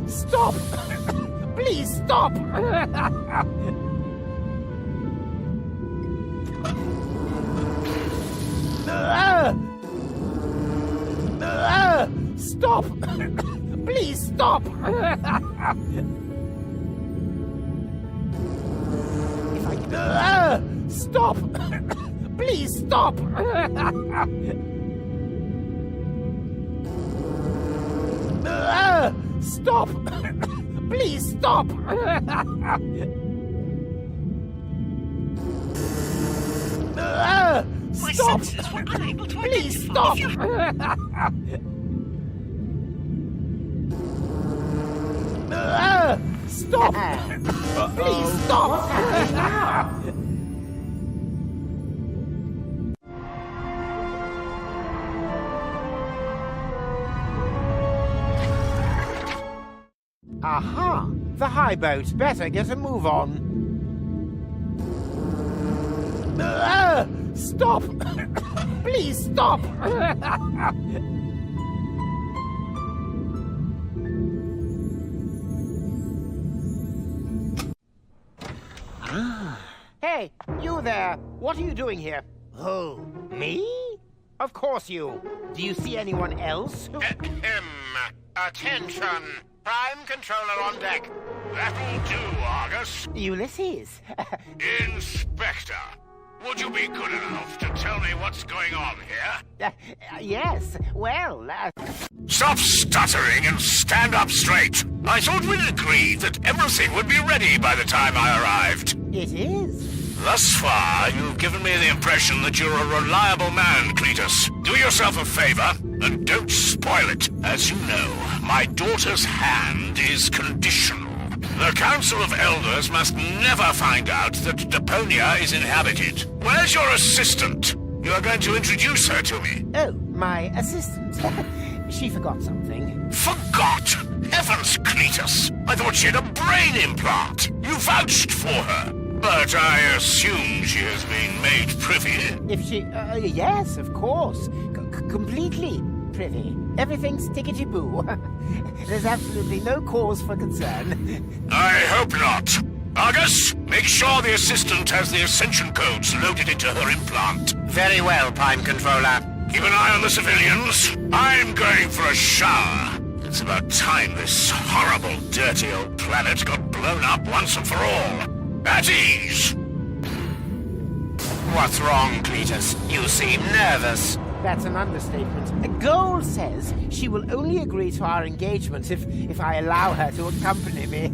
Stop! Please stop! Stop! Please stop! Stop! Please stop! Stop! Please stop! My Stop! senses were unable to Please identify stop! if you... Stop! Please stop! Aha! The high boat. Better get a move on. Stop! Please stop! Hey, you there! What are you doing here? Who? Me? Of course you. Do you see anyone else? Attention! Prime controller on deck. That'll do, Argus. Ulysses. Inspector, would you be good enough to tell me what's going on here? Yes, well, Stop stuttering and stand up straight. I thought we'd agreed that everything would be ready by the time I arrived. it is. Thus far, you've given me the impression that you're a reliable man, Cletus. Do yourself a favor, and don't spoil it. As you know, my daughter's hand is conditional. The Council of Elders must never find out that Deponia is inhabited. Where's your assistant? You are going to introduce her to me. Oh, my assistant. She forgot something. Forgot? Heavens, Cletus! I thought she had a brain implant. You vouched for her. But I assume she has been made privy. If she... yes, of course. Completely privy. Everything's tickety-boo. There's absolutely no cause for concern. I hope not. Argus, make sure the assistant has the ascension codes loaded into her implant. Very well, Prime Controller. Keep an eye on the civilians. I'm going for a shower. It's about time this horrible, dirty old planet got blown up once and for all. At ease. What's wrong, Cletus? You seem nervous. That's an understatement. Gold says she will only agree to our engagement if I allow her to accompany me.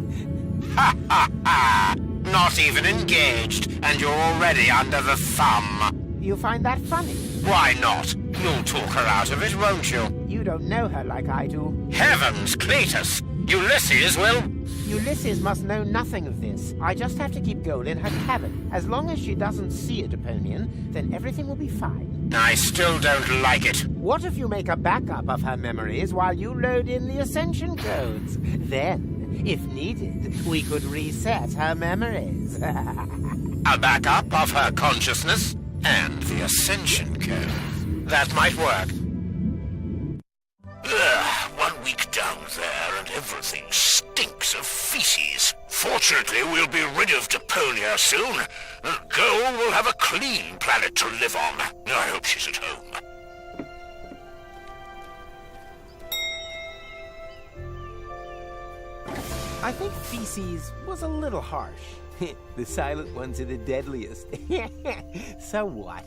Ha ha ha! Not even engaged, and you're already under the thumb. You find that funny? Why not? You'll talk her out of it, won't you? You don't know her like I do. Heavens, Cletus! Ulysses will... Ulysses must know nothing of this. I just have to keep Gold in her cabin. As long as she doesn't see a Deponian, then everything will be fine. I still don't like it. What if you make a backup of her memories while you load in the ascension codes? Then, if needed, we could reset her memories. A backup of her consciousness and the ascension code. That might work. Ugh, 1 week down there and everything stinks of feces. Fortunately, we'll be rid of Deponia soon, and Goal will have a clean planet to live on. I hope she's at home. I think feces was a little harsh. The silent ones are the deadliest. So what?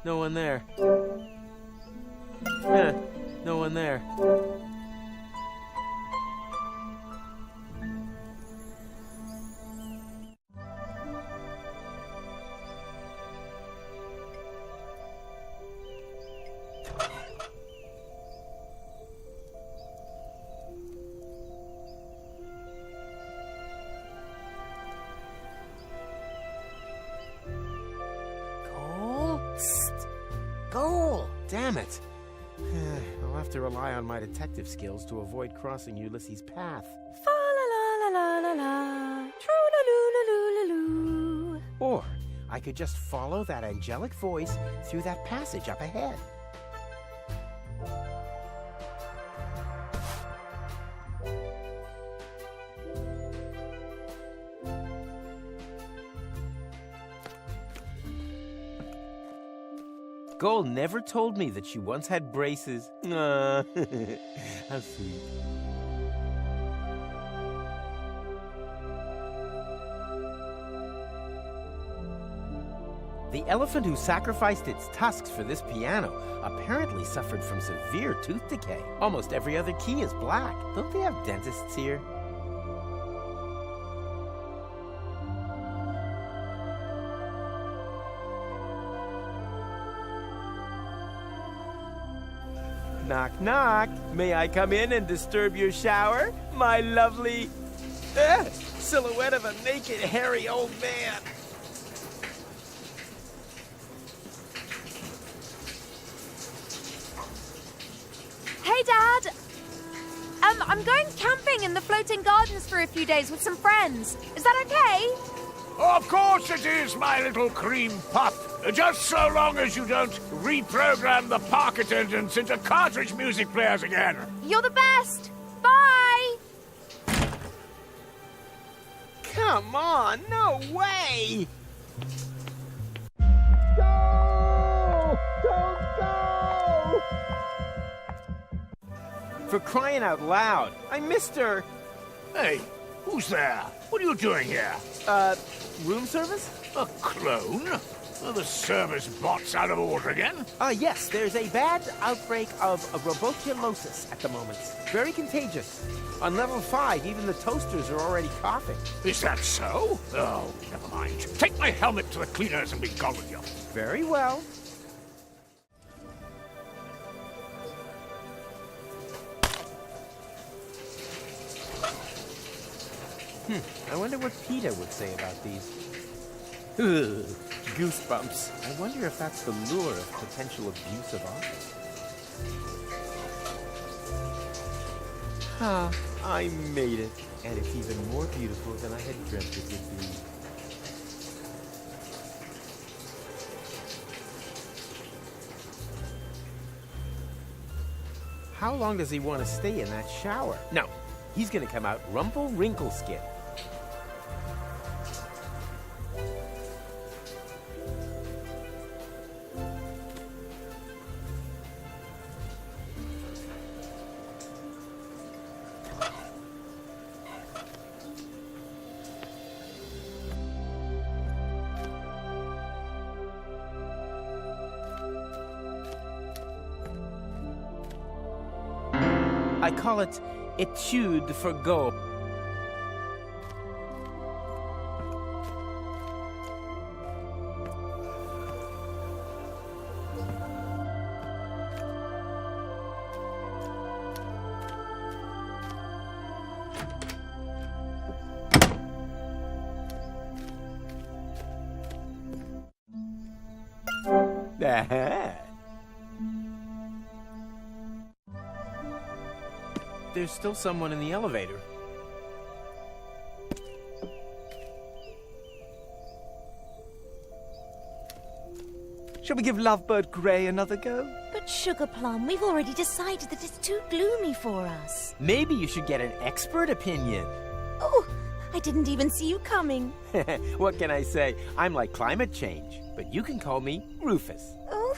No one there. No one there. Goal! Damn it! I'll have to rely on my detective skills to avoid crossing Ulysses' path. Fa la la la la la la, true la loo la loo la loo. Or I could just follow that angelic voice through that passage up ahead. Gold never told me that she once had braces. How sweet. The elephant who sacrificed its tusks for this piano apparently suffered from severe tooth decay. Almost every other key is black. Don't they have dentists here? Knock, knock. May I come in and disturb your shower? My lovely silhouette of a naked, hairy old man. Hey, Dad! I'm going camping in the floating gardens for a few days with some friends. Is that okay? Of course it is, my little cream puff. Just so long as you don't reprogram the park attendants into cartridge music players again. You're the best! Bye! Come on, no way! For crying out loud, I missed her. Hey, who's there? What are you doing here? Room service? A clone? Are the service bots out of order again? Yes, there's a bad outbreak of robotulosis at the moment. Very contagious. On level 5, even the toasters are already coughing. Is that so? Oh, never mind. Take my helmet to the cleaners and be gone with you. Very well. I wonder what PETA would say about these. Ugh, goosebumps. I wonder if that's the lure of potential abuse of office. Ah, I made it. And it's even more beautiful than I had dreamt it would be. How long does he want to stay in that shower? No, he's gonna come out rumple-wrinkle-skin. I call it Etude for Go. There's still someone in the elevator. Shall we give Lovebird Grey another go? But Sugar Plum, we've already decided that it's too gloomy for us. Maybe you should get an expert opinion. Oh, I didn't even see you coming. What can I say? I'm like climate change, but you can call me Rufus. Oh,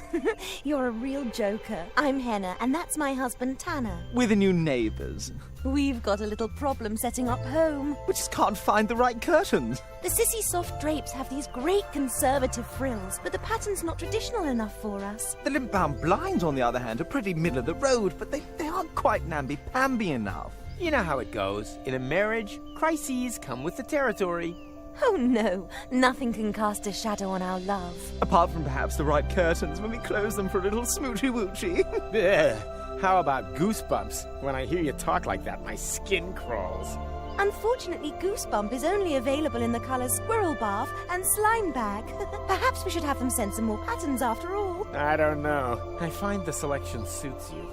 you're a real joker. I'm Henna, and that's my husband, Tanner. We're the new neighbours. We've got a little problem setting up home. We just can't find the right curtains. The Sissy Soft drapes have these great conservative frills, but the pattern's not traditional enough for us. The limp-bound blinds, on the other hand, are pretty middle of the road, but they aren't quite namby-pamby enough. You know how it goes. In a marriage, crises come with the territory. Oh no, nothing can cast a shadow on our love. Apart from perhaps the right curtains when we close them for a little smoochy-woochy. How about goosebumps? When I hear you talk like that, my skin crawls. Unfortunately, Goosebump is only available in the colours Squirrel Bath and Slime Bag. Perhaps we should have them send some more patterns after all. I don't know. I find the selection suits you.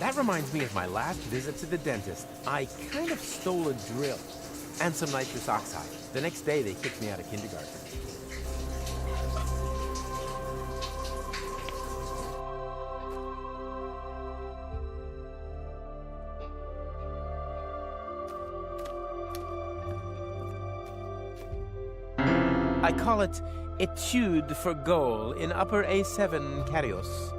That reminds me of my last visit to the dentist. I kind of stole a drill and some nitrous oxide. The next day, they kicked me out of kindergarten. I call it Etude for Goal in upper A7 Carios.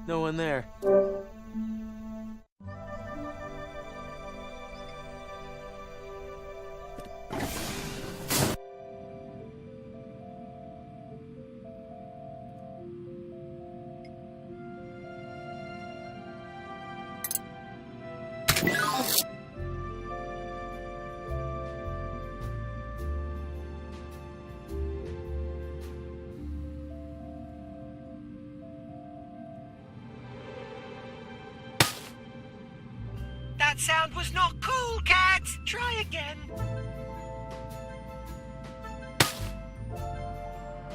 No one there. That sound was not cool, cat! Try again.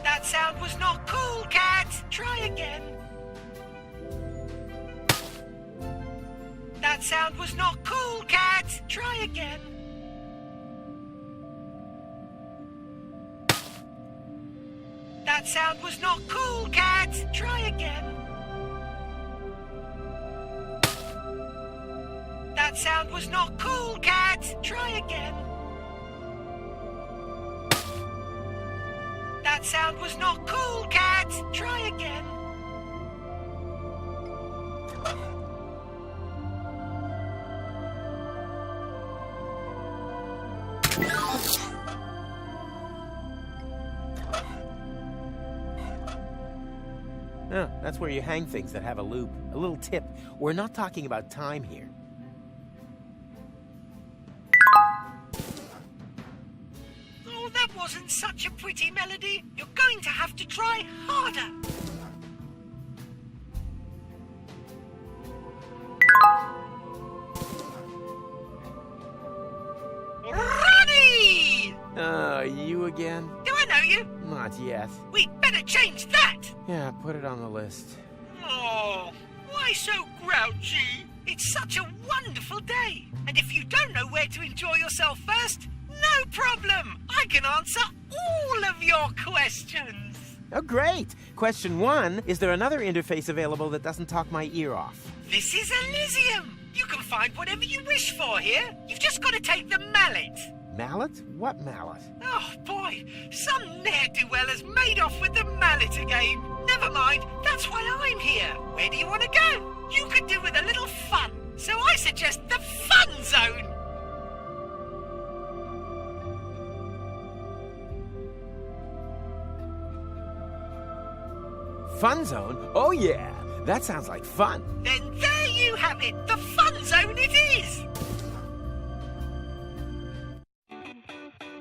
That sound was not cool, cat! Try again. That sound was not cool, cat! Try again. That sound was not cool, cat! Try again. That sound was not cool, cat! Try again. That sound was not cool, cat! Try again. Oh, that's where you hang things that have a loop. A little tip. We're not talking about time here. Oh, that wasn't such a pretty melody. You're going to have to try harder. Ronnie! You again? Do I know you? Not yet. We'd better change that. Yeah, put it on the list. Oh, why so grouchy? It's such a wonderful day. And if you don't know where to enjoy yourself first, no problem. I can answer all of your questions. Oh, great! Question 1, is there another interface available that doesn't talk my ear off? This is Elysium. You can find whatever you wish for here. You've just got to take the mallet. Mallet? What mallet? Oh, boy. Some ne'er-do-well has made off with the mallet again. Never mind. That's why I'm here. Where do you want to go? You could do with a little fun. So I suggest the Fun Zone. Fun zone? Oh, yeah. That sounds like fun. Then there you have it. The Fun Zone it is.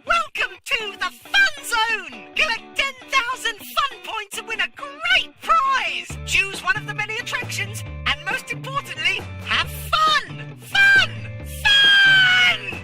Welcome to the Fun Zone. Collect 10,000 fun points and win a great prize. Choose one of the many attractions and most importantly, have fun. Fun! Fun!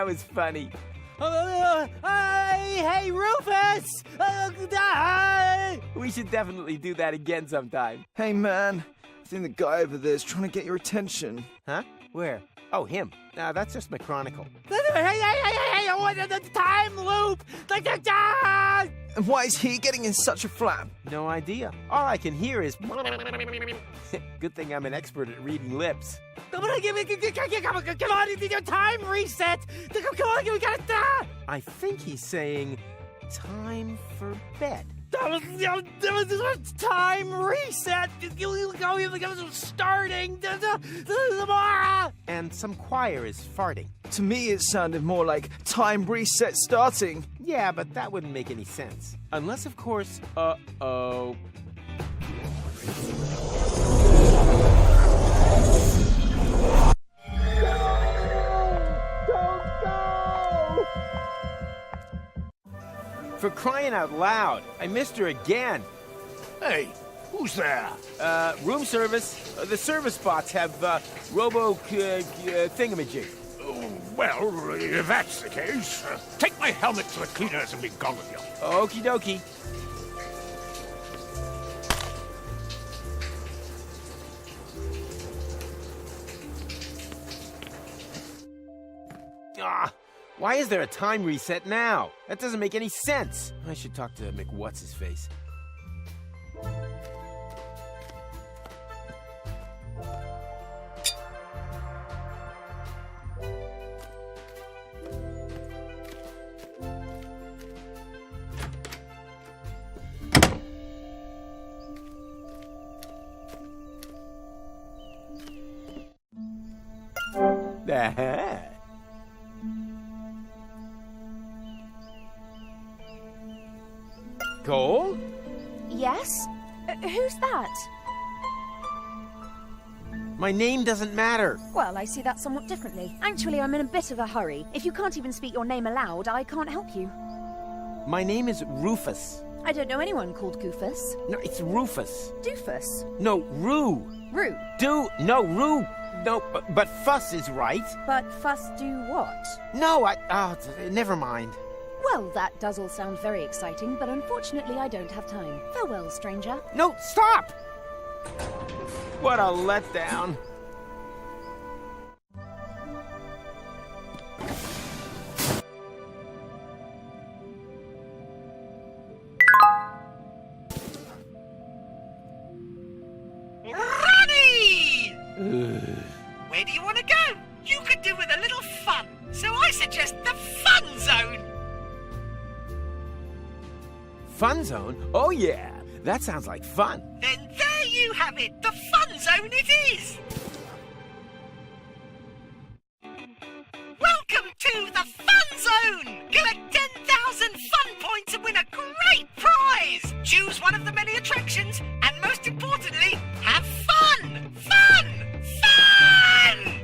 That was funny. Hey, Rufus! We should definitely do that again sometime. Hey, man. I think the guy over there is trying to get your attention. Huh? Where? Oh, him. No, that's just McChronicle. Hey, what the time loop? And why is he getting in such a flap? No idea. All I can hear is... Good thing I'm an expert at reading lips. Come on, time reset. Come on, we got it. I think he's saying, time for bed. Time reset. Starting. And some choir is farting. To me, it sounded more like time reset starting. Yeah, but that wouldn't make any sense. Unless, of course, uh-oh. For crying out loud, I missed her again. Hey, who's there? Room service. The service bots have, thingamajig. Oh, well, if that's the case, take my helmet to the cleaners and be gone with you. Okie dokie. Why is there a time reset now? That doesn't make any sense. I should talk to McWhat's-his-face. Cole? Yes? Who's that? My name doesn't matter. Well, I see that somewhat differently. Actually, I'm in a bit of a hurry. If you can't even speak your name aloud, I can't help you. My name is Rufus. I don't know anyone called Goofus. No, it's Rufus. Doofus. No, Roo. Roo. Roo. No, but Fuss is right. But Fuss do what? No, never mind. Well, that does all sound very exciting, but unfortunately I don't have time. Farewell, stranger. No, stop! What a letdown. Ronnie! Where do you want to go? You could do with a little fun, so I suggest the Fun Zone. Fun zone? Oh yeah, that sounds like fun. Then there you have it, the Fun Zone it is. Welcome to the Fun Zone. Collect 10,000 fun points and win a great prize. Choose one of the many attractions, and most importantly, have fun. Fun! Fun!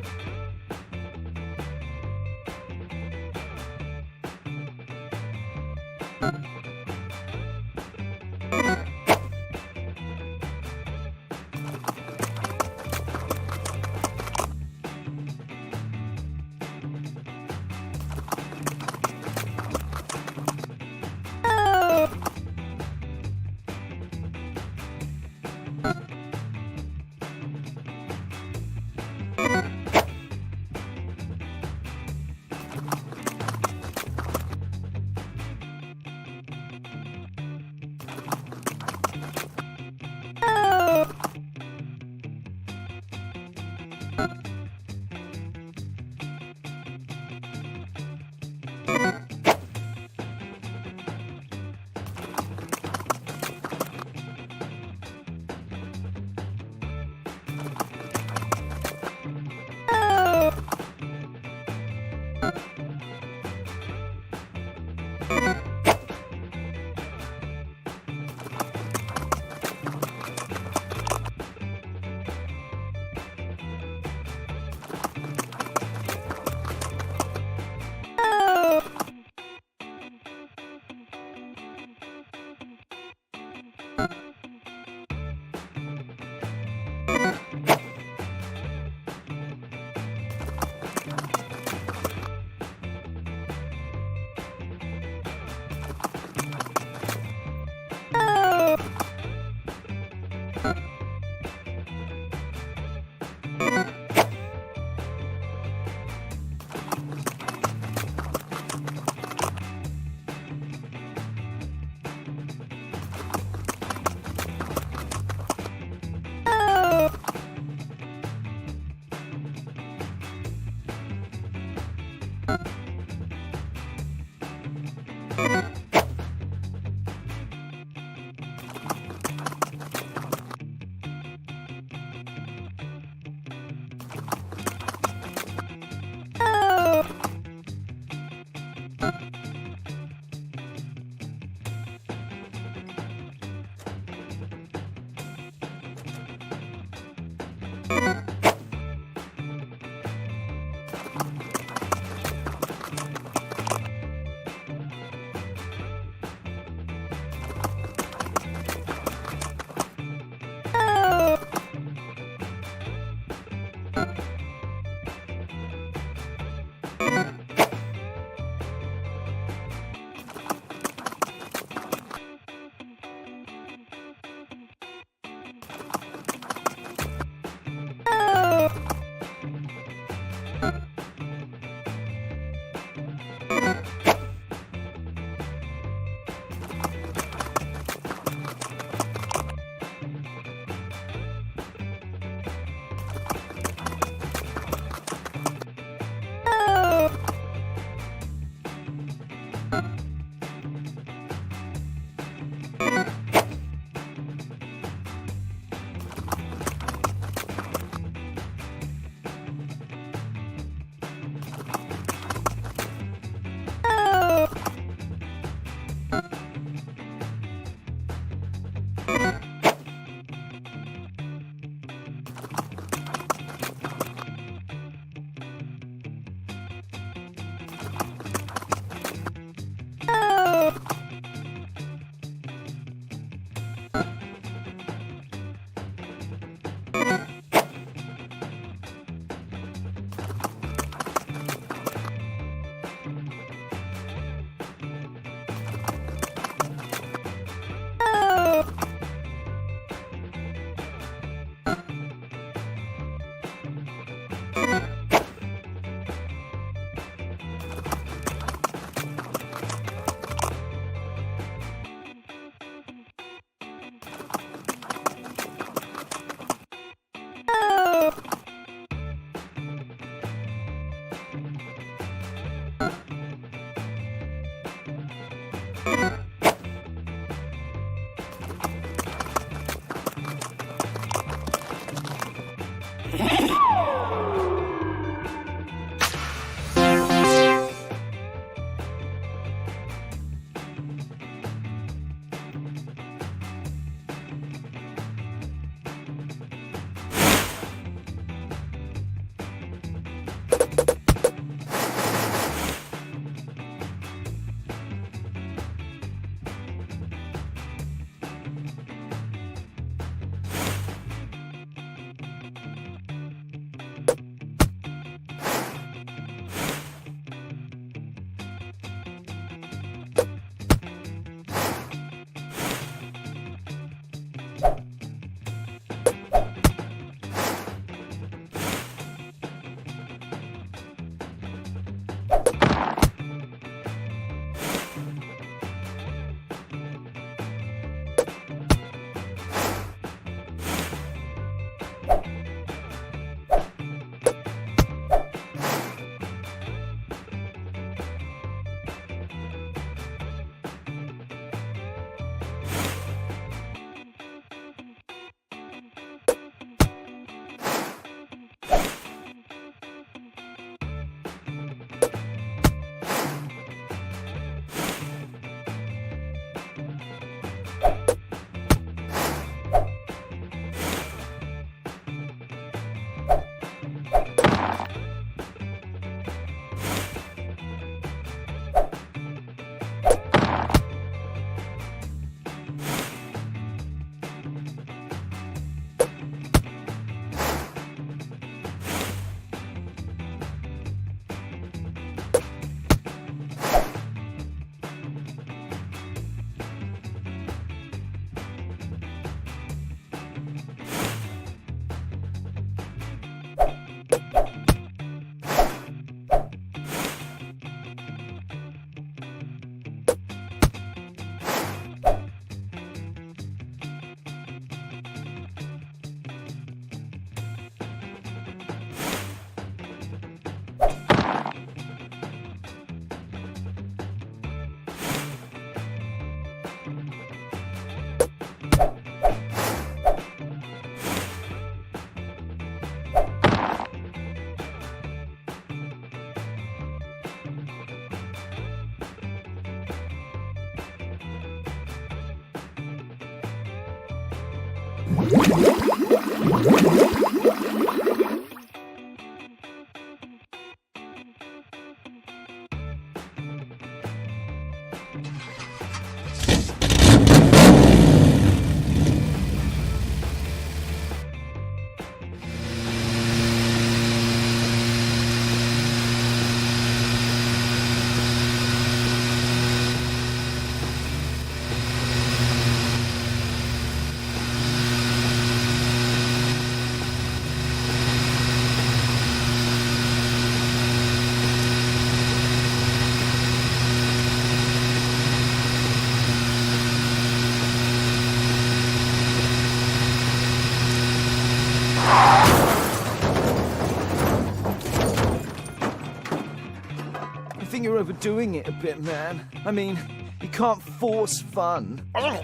I think you're overdoing it a bit, man. I mean, you can't force fun. How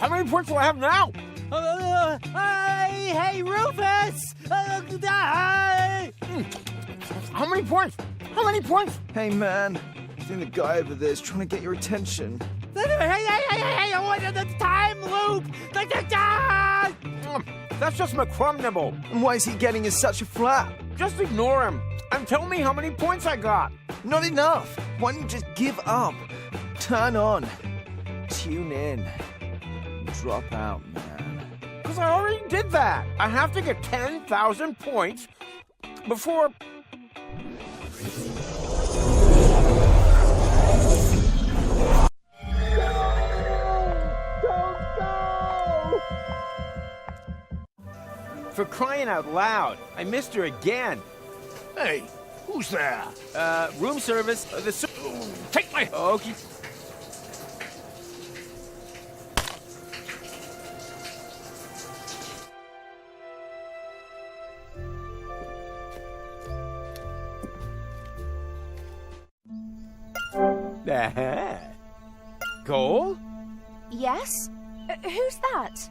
many points do I have now? Hey, Rufus! How many points? How many points? Hey, man, I think the guy over there is trying to get your attention. Hey, what is the time loop? That's just McCrumnibble. And why is he getting in such a flap? Just ignore him and tell me how many points I got. Not enough. Why don't you just give up? Turn on. Tune in. Drop out, man. Because I already did that. I have to get 10,000 points before... For crying out loud, I missed her again. Hey, who's there? Room service. Take my... Okay. Cole? Yes? Who's that?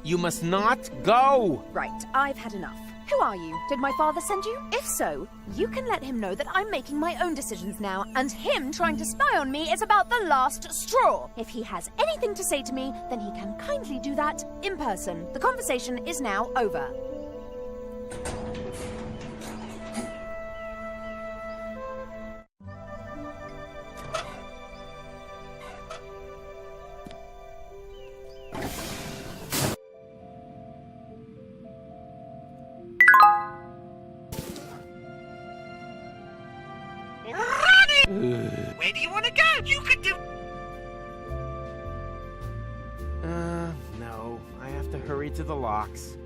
You must not go. Right, I've had enough. Who are you? Did my father send you? If so, you can let him know that I'm making my own decisions now, and him trying to spy on me is about the last straw. If he has anything to say to me, then he can kindly do that in person. The conversation is now over. Where do you want to go? You can do... No. I have to hurry to the locks.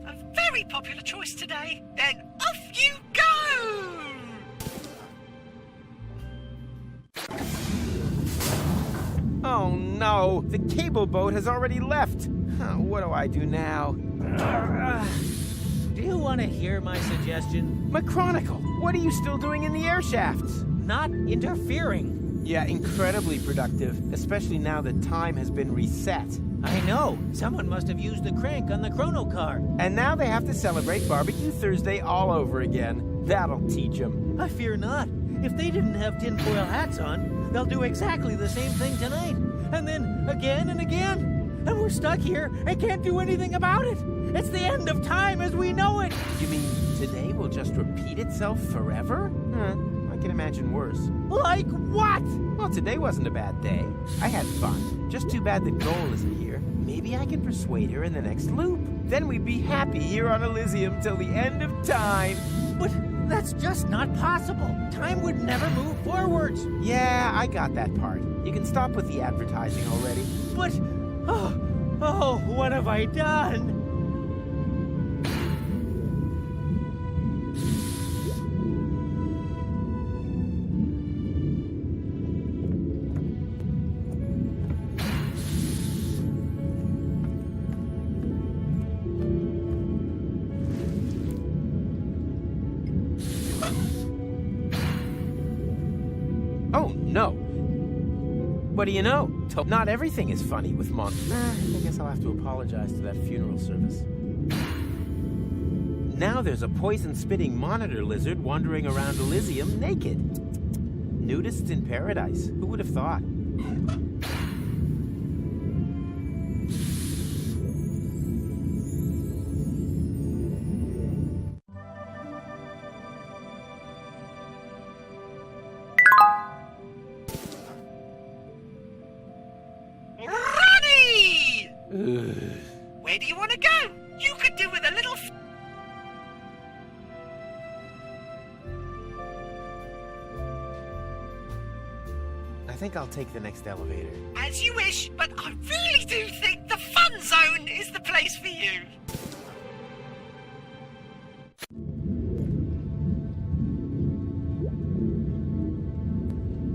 A very popular choice today. Then off you go! Oh no! The cable boat has already left. What do I do now? Do you want to hear my suggestion? McChronicle, what are you still doing in the air shafts? Not interfering. Yeah, incredibly productive, especially now that time has been reset. I know. Someone must have used the crank on the chrono car. And now they have to celebrate Barbecue Thursday all over again. That'll teach them. I fear not. If they didn't have tinfoil hats on, they'll do exactly the same thing tonight. And then again and again. And we're stuck here and can't do anything about it. It's the end of time as we know it. You mean today will just repeat itself forever? I can imagine worse. Like what? Well, today wasn't a bad day. I had fun. Just too bad that Goal isn't here. Maybe I can persuade her in the next loop. Then we'd be happy here on Elysium till the end of time. But that's just not possible. Time would never move forwards. Yeah, I got that part. You can stop with the advertising already. But, oh, what have I done? Oh, no. What do you know? Not everything is funny with Monk. I guess I'll have to apologize to that funeral service. Now there's a poison-spitting monitor lizard wandering around Elysium naked. Nudists in paradise. Who would have thought? way do you want to go? You could do with a little... I think I'll take the next elevator. As you wish, but I really do think the fun zone is the place for you.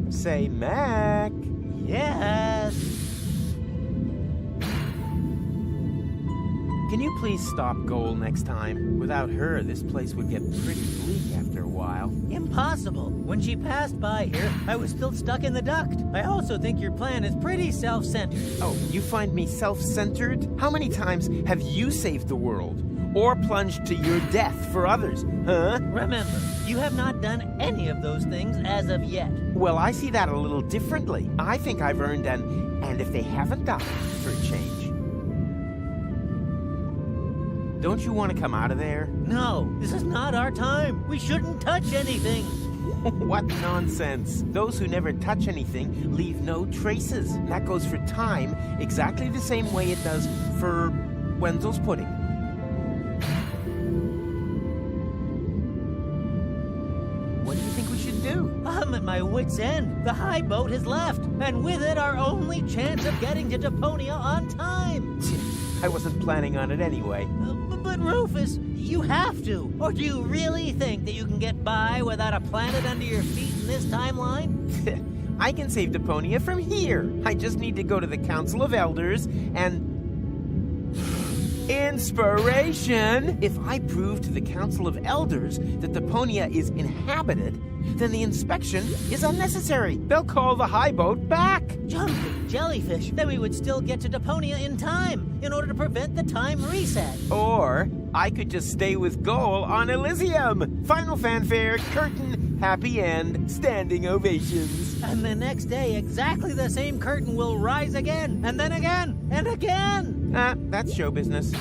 Say, Mac. Yes. Can you please stop Goal next time? Without her, this place would get pretty bleak after a while. Impossible. When she passed by here, I was still stuck in the duct. I also think your plan is pretty self-centered. Oh, you find me self-centered? How many times have you saved the world? Or plunged to your death for others, huh? Remember, you have not done any of those things as of yet. Well, I see that a little differently. I think I've earned an "and if they haven't died" for a change. Don't you want to come out of there? No, this is not our time. We shouldn't touch anything. What nonsense. Those who never touch anything leave no traces. That goes for time exactly the same way it does for Wenzel's pudding. What do you think we should do? I'm at my wit's end. The high boat has left, and with it our only chance of getting to Deponia on time. I wasn't planning on it anyway. But Rufus, you have to. Or do you really think that you can get by without a planet under your feet in this timeline? I can save Deponia from here. I just need to go to the Council of Elders and... Inspiration! If I prove to the Council of Elders that Deponia is inhabited, then the inspection is unnecessary. They'll call the high boat back. Jumping jellyfish. Then we would still get to Deponia in time, in order to prevent the time reset. Or I could just stay with Goal on Elysium. Final fanfare, curtain, happy end, standing ovations. And the next day, exactly the same curtain will rise again, and then again, and again. That's show business.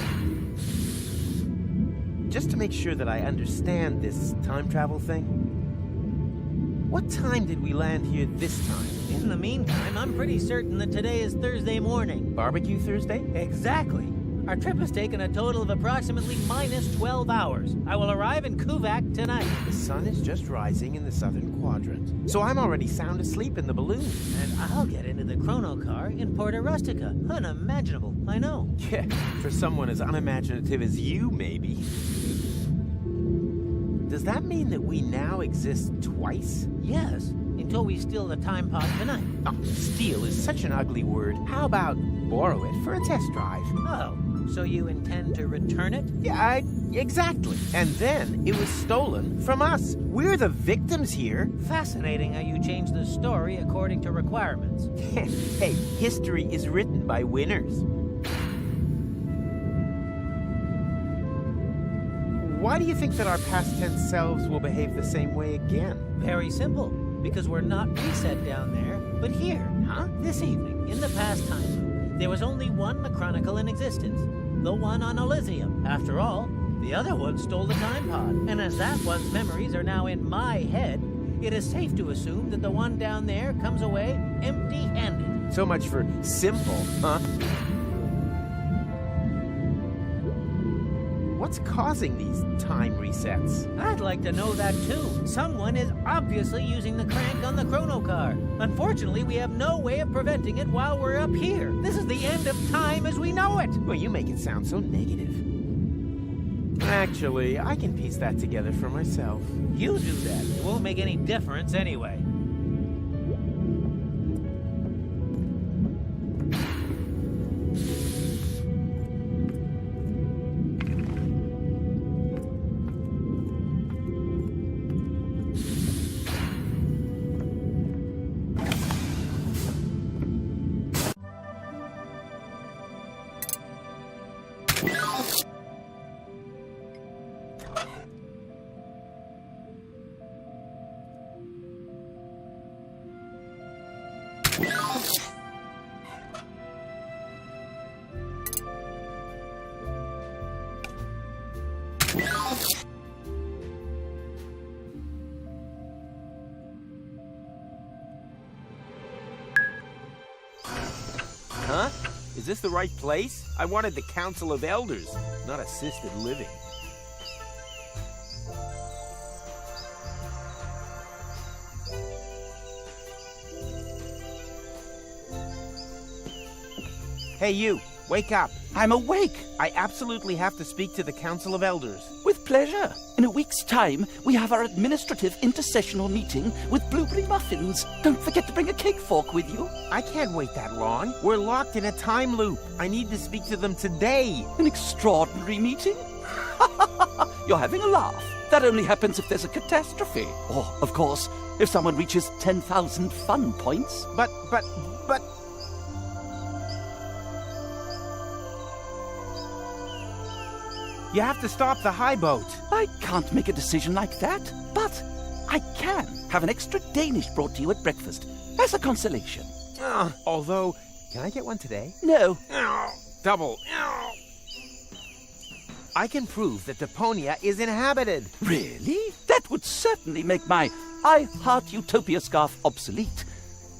Just to make sure that I understand this time travel thing, what time did we land here this time? In the meantime, I'm pretty certain that today is Thursday morning. Barbecue Thursday? Exactly. Our trip has taken a total of approximately minus 12 hours. I will arrive in Kuvak tonight. The sun is just rising in the southern quadrant, so I'm already sound asleep in the balloon. And I'll get into the chrono car in Porta Rustica. Unimaginable, I know. Yeah, for someone as unimaginative as you, maybe. Does that mean that we now exist twice? Yes, until we steal the time pod tonight. Oh, steal is such an ugly word. How about borrow it for a test drive? Oh, so you intend to return it? Yeah, exactly. And then it was stolen from us. We're the victims here. Fascinating how you changed the story according to requirements. Hey, history is written by winners. Why do you think that our past tense selves will behave the same way again? Very simple. Because we're not reset down there, but here. Huh? This evening, in the past time loop, there was only one Machronicle in existence. The one on Elysium. After all, the other one stole the time pod. And as that one's memories are now in my head, it is safe to assume that the one down there comes away empty-handed. So much for simple, huh? What's causing these time resets? I'd like to know that too. Someone is obviously using the crank on the chrono car. Unfortunately, we have no way of preventing it while we're up here. This is the end of time as we know it. Well, you make it sound so negative. Actually, I can piece that together for myself. You do that. It won't make any difference anyway. Is this the right place? I wanted the Council of Elders, not assisted living. Hey, you! Wake up! I'm awake. I absolutely have to speak to the Council of Elders. With pleasure. In a week's time, we have our administrative intercessional meeting with blueberry muffins. Don't forget to bring a cake fork with you. I can't wait that long. We're locked in a time loop. I need to speak to them today. An extraordinary meeting? You're having a laugh. That only happens if there's a catastrophe. Or, of course, if someone reaches 10,000 fun points. But... You have to stop the high boat. I can't make a decision like that, but I can have an extra Danish brought to you at breakfast as a consolation. Although, can I get one today? No. Double. I can prove that Deponia is inhabited. Really? That would certainly make my I Heart Utopia scarf obsolete.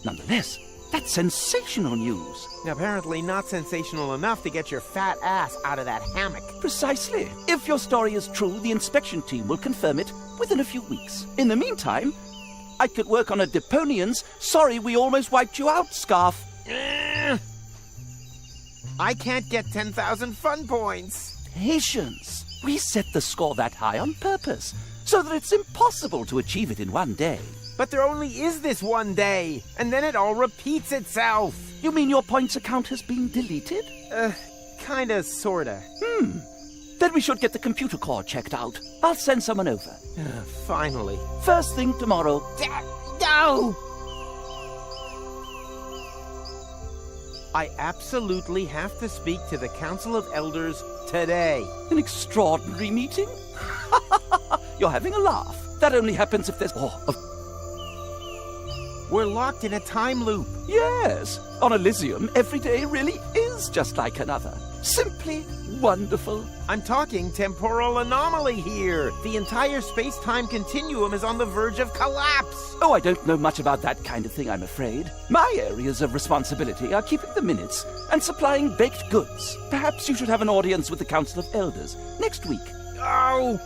Nonetheless, that's sensational news. Apparently not sensational enough to get your fat ass out of that hammock. Precisely. If your story is true, the inspection team will confirm it within a few weeks. In the meantime, I could work on a Deponian's sorry we almost wiped you out scarf. I can't get 10,000 fun points. Patience. We set the score that high on purpose, so that it's impossible to achieve it in one day. But there only is this one day, and then it all repeats itself. You mean your points account has been deleted? Kinda, sorta. Then we should get the computer core checked out. I'll send someone over. Finally. First thing tomorrow. No! I absolutely have to speak to the Council of Elders today. An extraordinary meeting? You're having a laugh. That only happens if there's... We're locked in a time loop. Yes. On Elysium, every day really is just like another. Simply wonderful. I'm talking temporal anomaly here. The entire space-time continuum is on the verge of collapse. Oh, I don't know much about that kind of thing, I'm afraid. My areas of responsibility are keeping the minutes and supplying baked goods. Perhaps you should have an audience with the Council of Elders next week. Oh!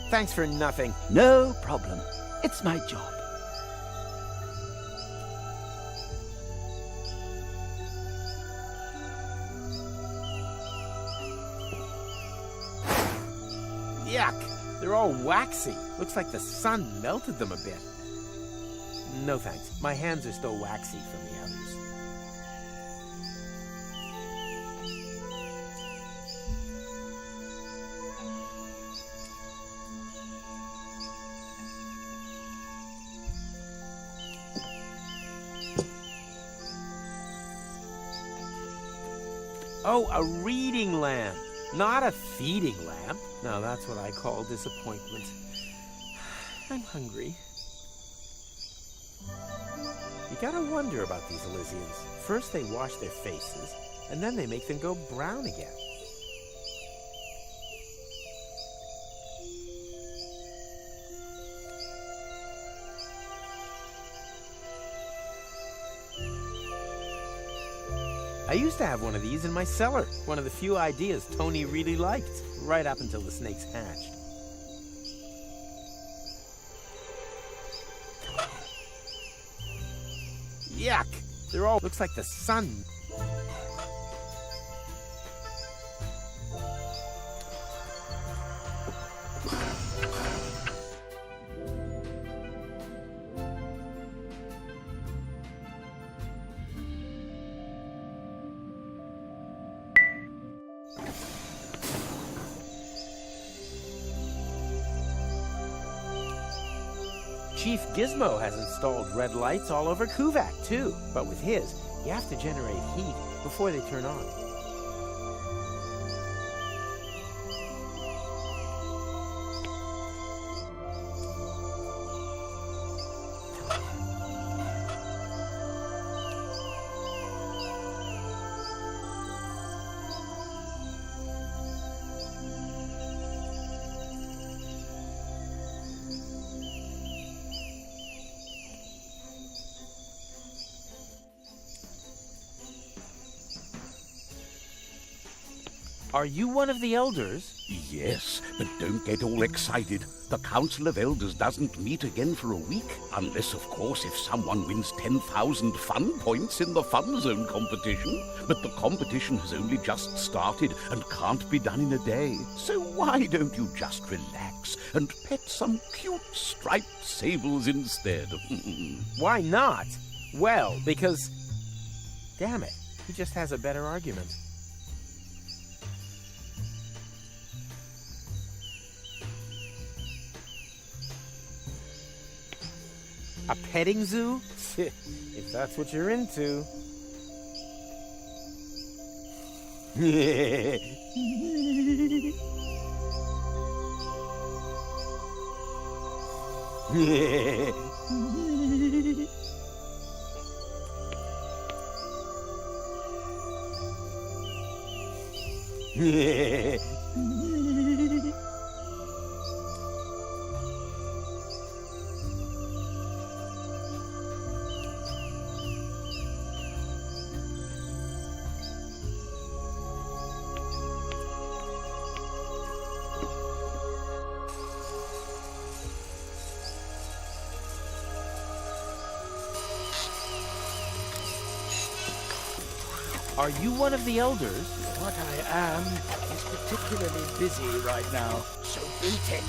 Thanks for nothing. No problem. It's my job. Yuck! They're all waxy. Looks like the sun melted them a bit. No thanks. My hands are still waxy from the others. Oh, a reading lamp, not a feeding lamp. Now that's what I call disappointment. I'm hungry. You gotta wonder about these Elysians. First they wash their faces, and then they make them go brown again. I used to have one of these in my cellar. One of the few ideas Tony really liked, right up until the snakes hatched. Yuck! They're all... looks like the sun. Chief Gizmo has installed red lights all over Kuvak, too. But with his, you have to generate heat before they turn on. Are you one of the elders? Yes, but don't get all excited. The Council of Elders doesn't meet again for a week. Unless, of course, if someone wins 10,000 fun points in the Fun Zone competition. But the competition has only just started and can't be done in a day. So why don't you just relax and pet some cute striped sables instead? Why not? Well, because... Damn it, he just has a better argument. A petting zoo? If that's what you're into. Are you one of the elders? What I am is particularly busy right now, so beat it.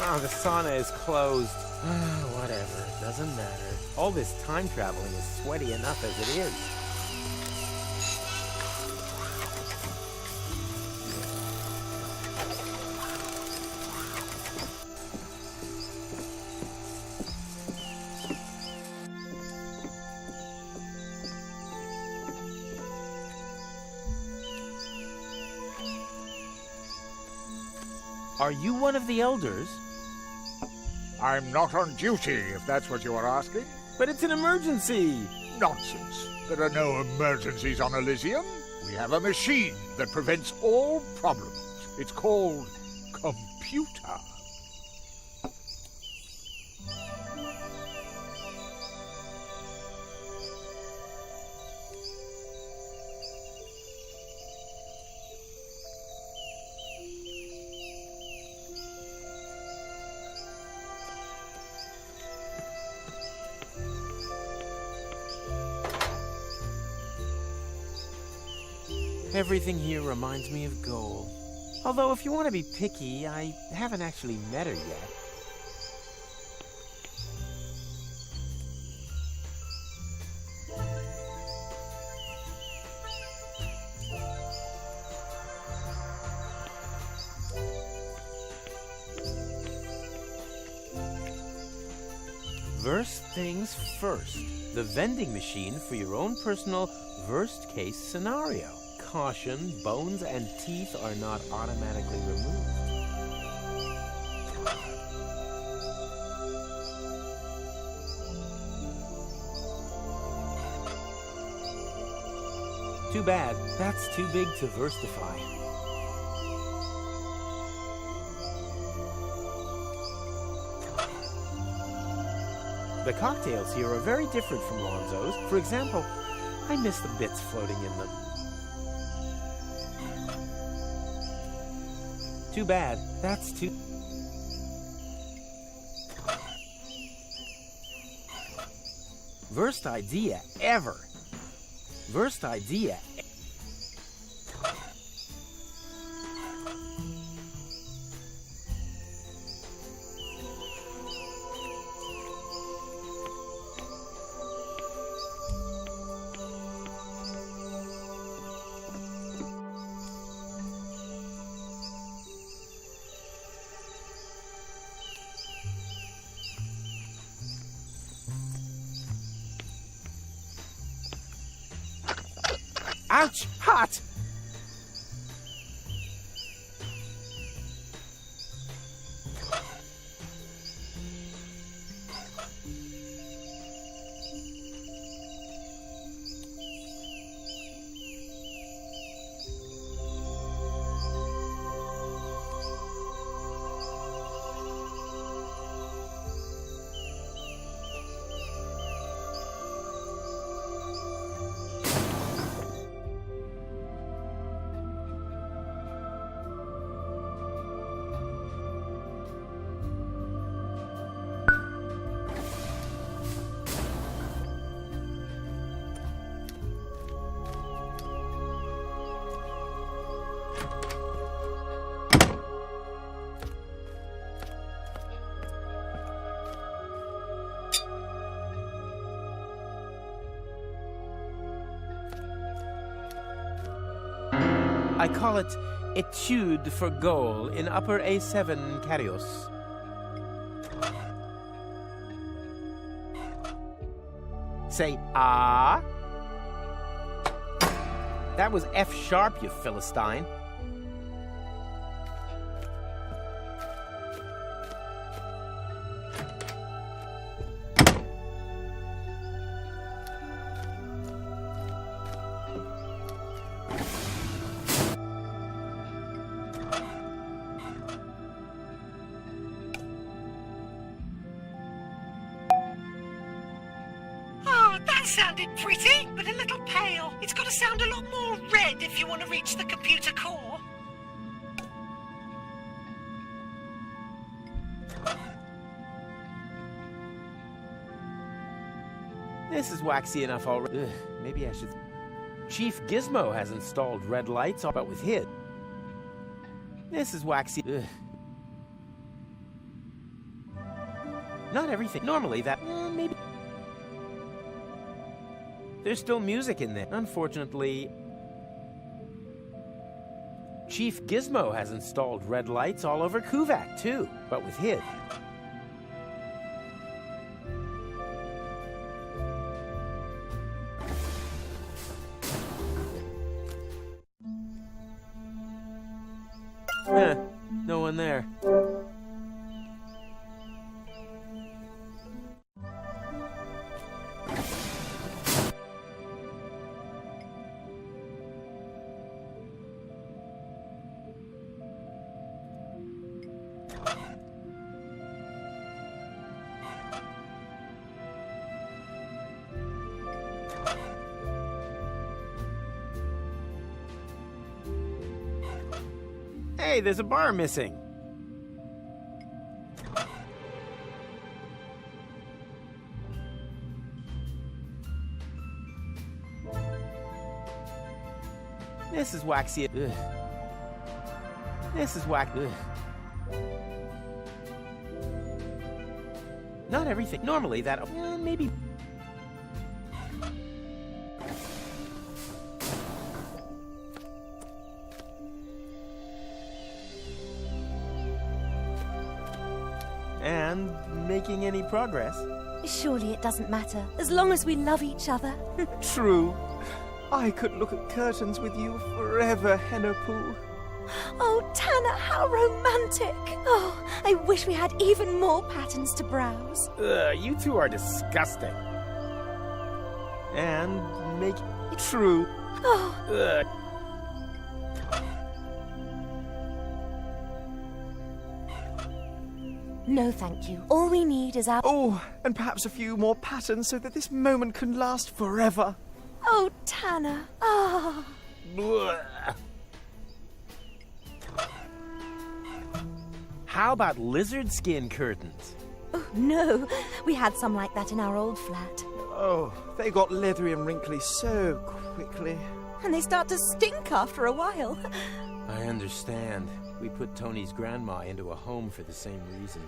Oh, the sauna is closed. Whatever, doesn't matter. All this time traveling is sweaty enough as it is. Are you one of the elders? I'm not on duty, if that's what you are asking. But it's an emergency! Nonsense. There are no emergencies on Elysium. We have a machine that prevents all problems. It's called computer. Everything here reminds me of Goal. Although, if you want to be picky, I haven't actually met her yet. Worst things first. The vending machine for your own personal worst-case scenario. Caution, bones and teeth are not automatically removed. Too bad. That's too big to versify. The cocktails here are very different from Lonzo's. For example, I miss the bits floating in them. Too bad. That's too... Worst idea ever. Worst idea. Ouch! Hot! I call it Etude for Goal in upper A7 Carios. Say ah. That was F sharp, you Philistine. Oh, that sounded pretty, but a little pale. It's got to sound a lot more red if you want to reach the computer core. This is waxy enough already. Ugh, maybe I should... Chief Gizmo has installed red lights, but with HID. This is waxy. Ugh. Not everything. Normally that... maybe... There's still music in there. Unfortunately... Chief Gizmo has installed red lights all over Kuvak, too, but with HID. No one there. Hey, there's a bar missing. This is waxy. Ugh. This is whack. Ugh. Not everything. Normally that... maybe... And making any progress. Surely it doesn't matter, as long as we love each other. True. I could look at curtains with you forever, Henna-poo. Oh, Tanner, how romantic! Oh, I wish we had even more patterns to browse. You two are disgusting. And make... True. Oh. No, thank you. All we need is our... Oh, and perhaps a few more patterns so that this moment can last forever. Oh, Tanner. Ah. How about lizard skin curtains? Oh, no. We had some like that in our old flat. Oh, they got leathery and wrinkly so quickly. And they start to stink after a while. I understand. We put Tony's grandma into a home for the same reason.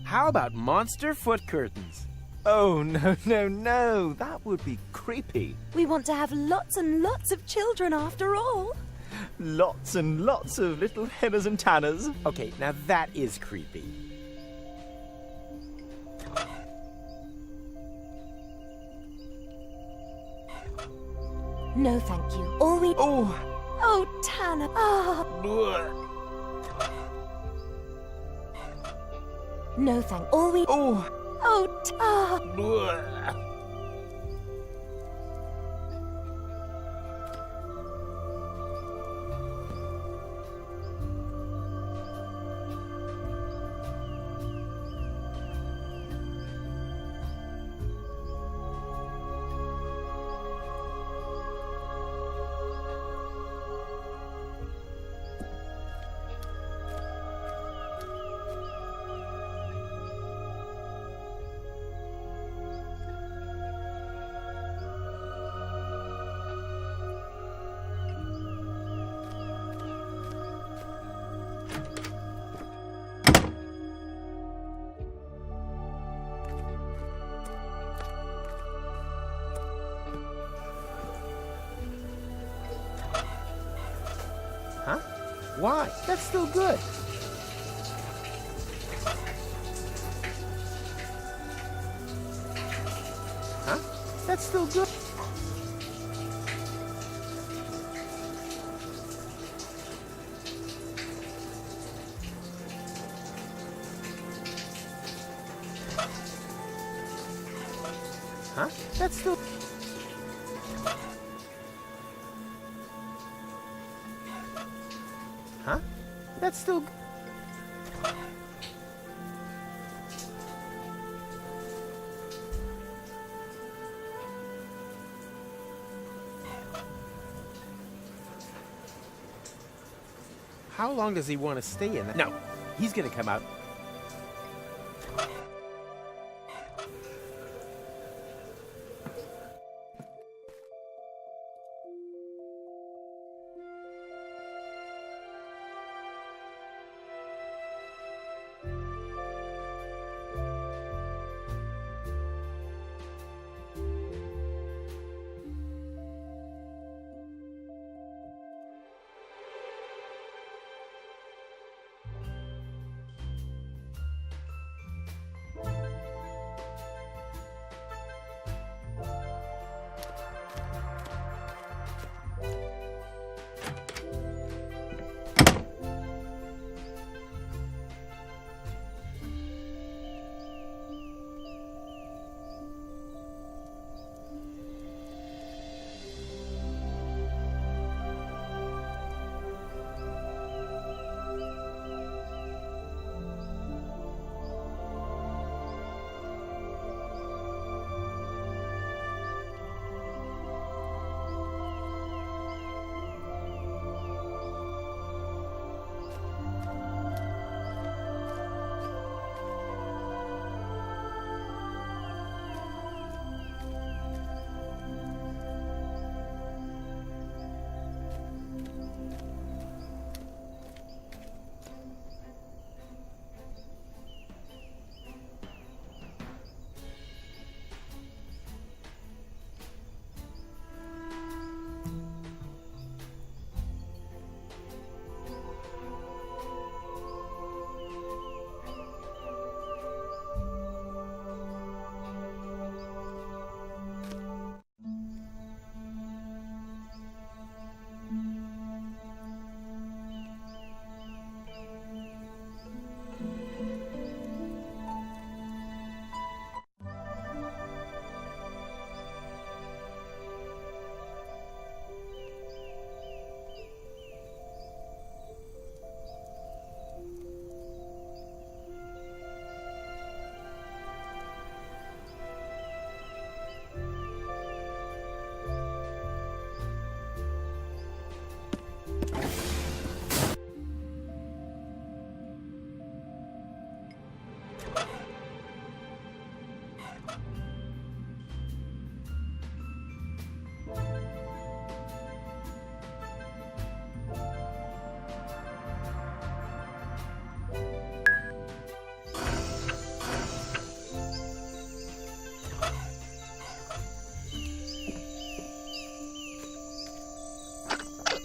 How about monster foot curtains? Oh, no, no, no. That would be creepy. We want to have lots and lots of children after all. Lots and lots of little Hennas and Tanners. Okay, now that is creepy. No, thank you. All we... Oh. Oh, Tanner. Ah. No, thank... All we... Oh. Oh, ah. Why? That's still good. Huh? That's still good. Huh? That's still... Huh? That's still... How long does he want to stay in that? No, he's gonna come out.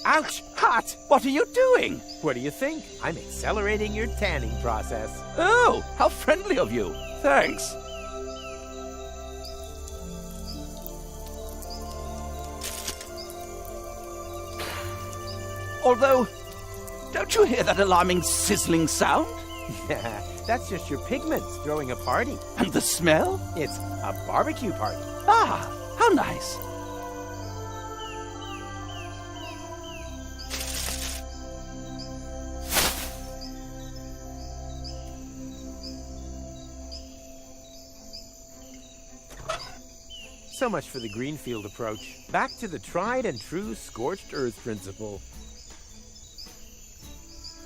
Ouch! Hot! What are you doing? What do you think? I'm accelerating your tanning process. Oh, how friendly of you. Thanks. Although, don't you hear that alarming sizzling sound? That's just your pigments throwing a party. And the smell? It's a barbecue party. Ah, how nice. So much for the Greenfield approach. Back to the tried and true scorched earth principle.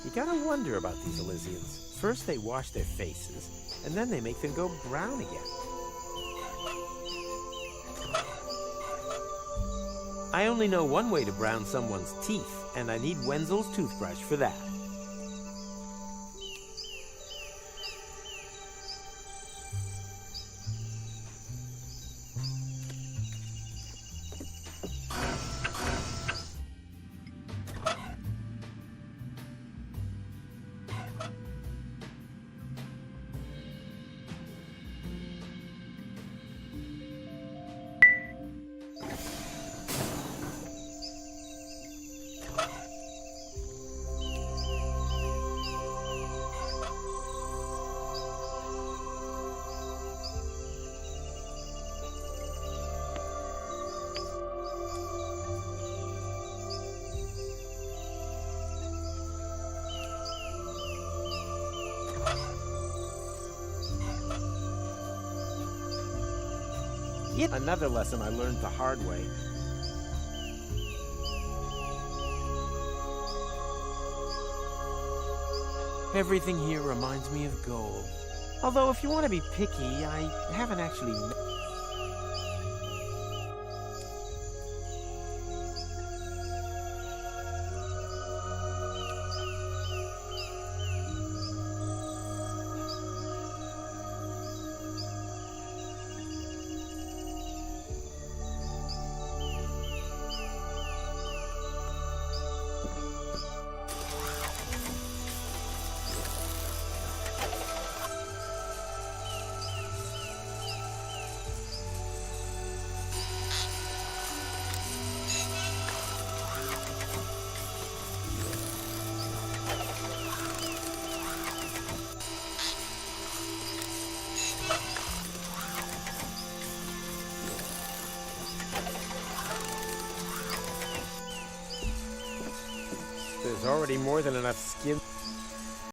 You gotta wonder about these Elysians. First they wash their faces, and then they make them go brown again. I only know one way to brown someone's teeth, and I need Wenzel's toothbrush for that. Yet another lesson I learned the hard way. Everything here reminds me of gold. Although, if you want to be picky, I haven't actually... There's already more than enough skim.